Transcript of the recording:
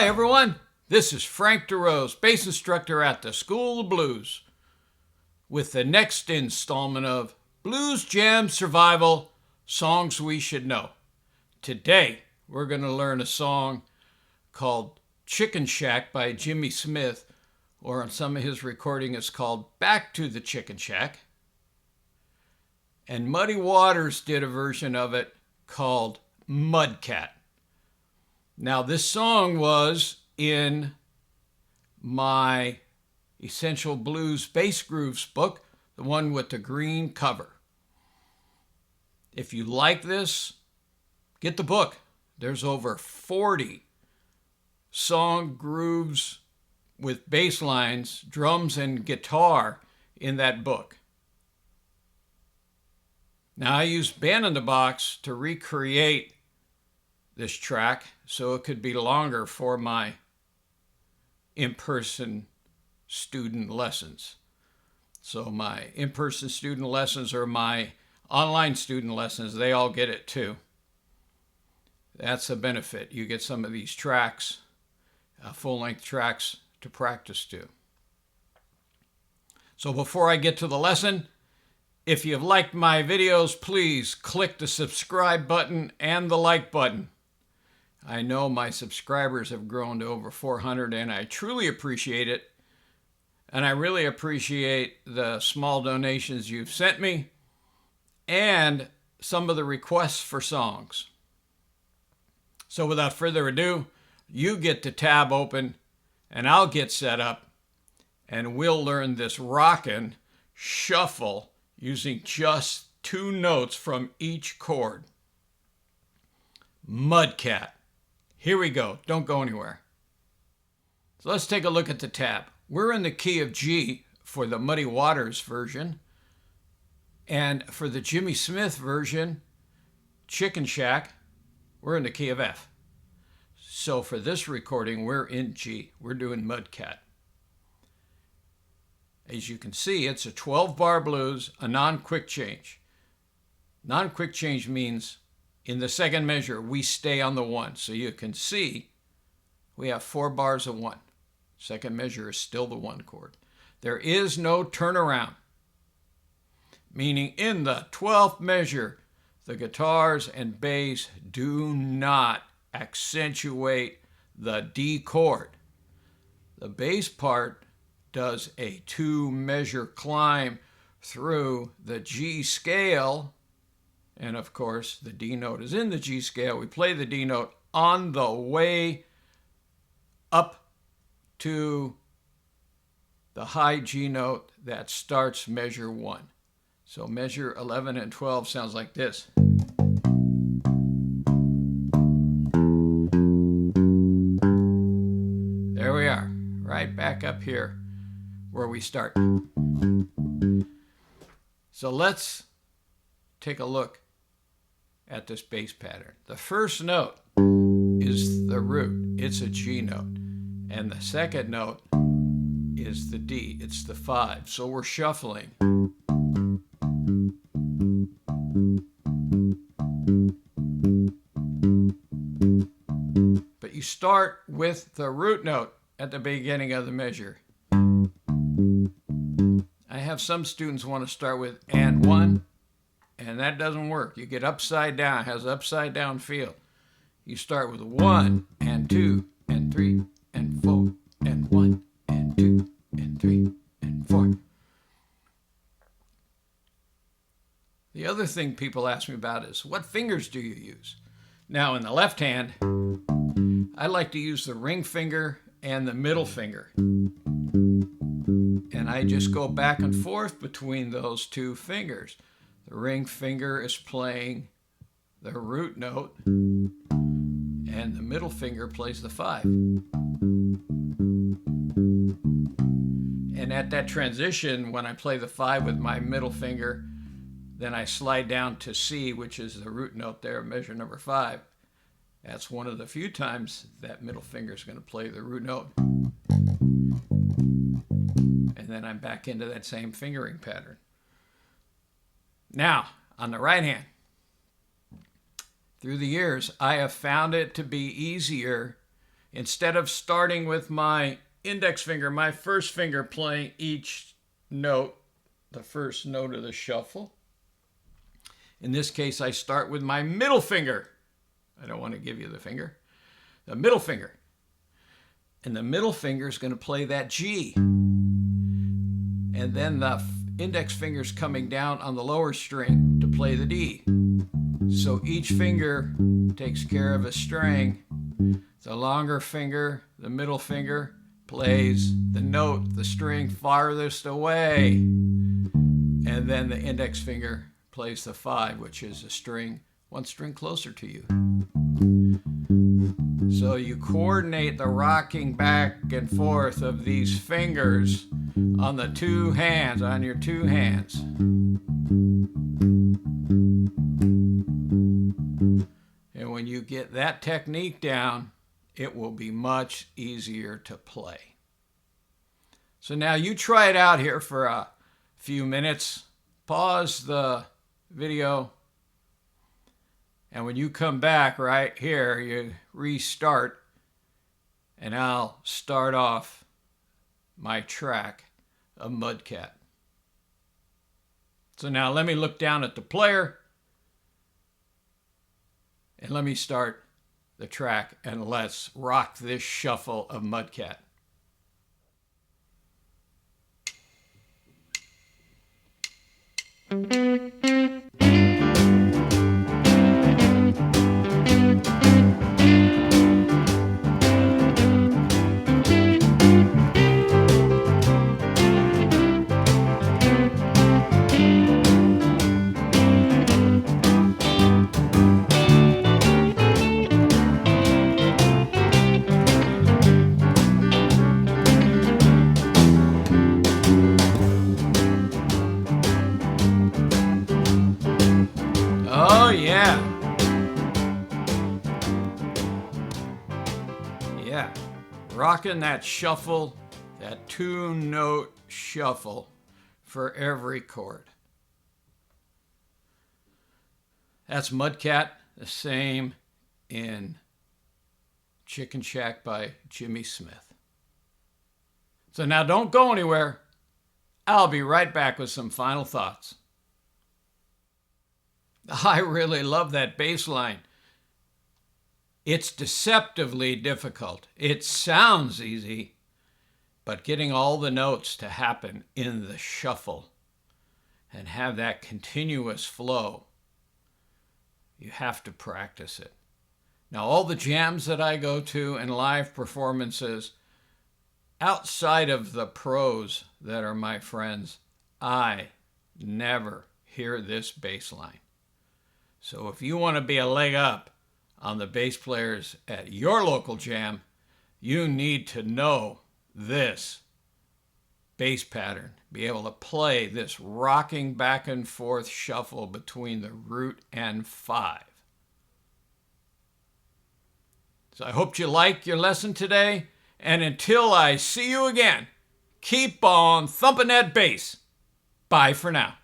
Hi everyone, this is Frank DeRose, bass instructor at the School of Blues, with the next installment of Blues Jam Survival Songs We Should Know. Today we're going to learn a song called Chicken Shack by Jimmy Smith, or on some of his recording it's called Back to the Chicken Shack. And Muddy Waters did a version of it called Mudcat. Now, this song was in my Essential Blues Bass Grooves book, the one with the green cover. If you like this, get the book. There's over 40 song grooves with bass lines, drums, and guitar in that book. Now, I used Band in the Box to recreate this track so it could be longer for my in-person student lessons. So my in-person student lessons or my online student lessons, they all get it too. That's a benefit. You get some of these tracks, full-length tracks to practice to. So before I get to the lesson, if you've liked my videos, please click the subscribe button and the like button. I know my subscribers have grown to over 400, and I truly appreciate it. And I really appreciate the small donations you've sent me and some of the requests for songs. So without further ado, you get the tab open and I'll get set up and we'll learn this rockin' shuffle using just 2 notes from each chord. Mudcat. Here we go. Don't go anywhere. So let's take a look at the tab. We're in the key of G for the Muddy Waters version. And for the Jimmy Smith version, Chicken Shack, we're in the key of F. So for this recording, we're in G. We're doing Mudcat. As you can see, it's a 12-bar blues, a non-quick change. Non-quick change means in the second measure, we stay on the 1. So you can see we have 4 bars of 1. Second measure is still the 1 chord. There is no turnaround, meaning in the 12th measure, the guitars and bass do not accentuate the D chord. The bass part does a 2-measure climb through the G scale. And of course, the D note is in the G scale. We play the D note on the way up to the high G note that starts measure 1. So measure 11 and 12 sounds like this. There we are, right back up here where we start. So let's take a look at this bass pattern. The first note is the root. It's a G note. And the second note is the D. It's the 5. So we're shuffling. But you start with the root note at the beginning of the measure. I have some students want to start with and 1. And that doesn't work. You get upside down. It has upside down feel. You start with 1 and 2 and 3 and 4 and 1 and 2 and 3 and 4. The other thing people ask me about is, what fingers do you use? Now, in the left hand, I like to use the ring finger and the middle finger. And I just go back and forth between those 2 fingers. The ring finger is playing the root note, and the middle finger plays the 5. And at that transition, when I play the 5 with my middle finger, then I slide down to C, which is the root note there, measure number 5. That's one of the few times that middle finger is going to play the root note. And then I'm back into that same fingering pattern. Now, on the right hand, through the years, I have found it to be easier instead of starting with my index finger, my first finger playing each note, the first note of the shuffle. In this case, I start with my middle finger. I don't want to give you the finger. The middle finger. And the middle finger is going to play that G. And then the index finger is coming down on the lower string to play the D. So each finger takes care of a string. The longer finger, the middle finger, plays the note, the string farthest away. And then the index finger plays the 5, which is a string, one string closer to you. So you coordinate the rocking back and forth of these fingers on the two hands, on your two hands. And when you get that technique down, it will be much easier to play. So now you try it out here for a few minutes. Pause the video. And when you come back right here, you restart. And I'll start off my track of Mudcat. So now let me look down at the player. And let me start the track, and let's rock this shuffle of Mudcat. Oh, yeah. Yeah. Rocking that shuffle, that two-note shuffle for every chord. That's Mudcat, the same in Chicken Shack by Jimmy Smith. So now don't go anywhere. I'll be right back with some final thoughts. I really love that bass line. It's deceptively difficult. It sounds easy, but getting all the notes to happen in the shuffle and have that continuous flow, you have to practice it. Now, all the jams that I go to and live performances, outside of the pros that are my friends, I never hear this bass line. So if you want to be a leg up on the bass players at your local jam, you need to know this bass pattern, be able to play this rocking back and forth shuffle between the root and 5. So I hope you like your lesson today, and until I see you again, keep on thumping that bass. Bye for now.